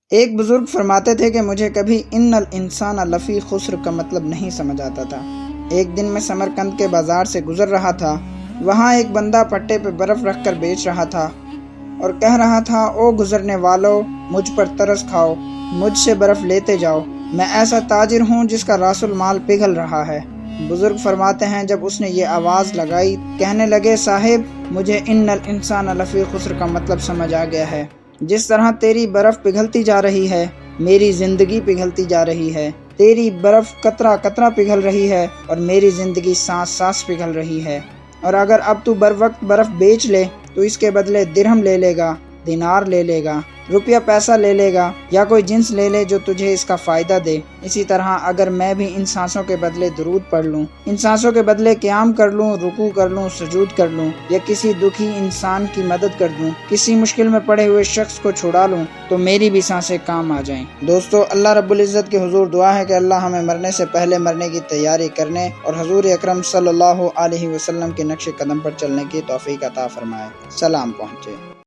ایک بزرگ فرماتے تھے کہ مجھے کبھی ان الانسان لفی خسر کا مطلب نہیں سمجھ آتا تھا۔ ایک دن میں سمرقند کے بازار سے گزر رہا تھا۔ وہاں ایک بندہ پٹے پہ برف رکھ کر بیچ رہا تھا اور کہہ رہا تھا، او گزرنے والو، مجھ پر ترس کھاؤ، مجھ سے برف لیتے جاؤ، میں ایسا تاجر ہوں جس کا راس المال پگھل رہا ہے۔ بزرگ فرماتے ہیں جب اس نے یہ آواز لگائی، کہنے لگے، صاحب مجھے ان الانسان لفی خسر کا مطلب سمجھ آ گیا ہے۔ جس طرح تیری برف پگھلتی جا رہی ہے، میری زندگی پگھلتی جا رہی ہے۔ تیری برف قطرہ قطرہ پگھل رہی ہے اور میری زندگی سانس سانس پگھل رہی ہے۔ اور اگر اب تو بر وقت برف بیچ لے تو اس کے بدلے درہم لے لے گا، دینار لے لے گا، روپیہ پیسہ لے لے گا، یا کوئی جنس لے لے جو تجھے اس کا فائدہ دے۔ اسی طرح اگر میں بھی ان سانسوں کے بدلے درود پڑھ لوں، ان سانسوں کے بدلے قیام کر لوں، رکوع کر لوں، سجود کر لوں، یا کسی دکھی انسان کی مدد کر دوں، کسی مشکل میں پڑے ہوئے شخص کو چھڑا لوں، تو میری بھی سانسیں کام آ جائیں۔ دوستو، اللہ رب العزت کے حضور دعا ہے کہ اللہ ہمیں مرنے سے پہلے مرنے کی تیاری کرنے اور حضور اکرم صلی اللہ علیہ وسلم کے نقش قدم پر چلنے کی توفیق عطا فرمائے۔ سلام پہنچے۔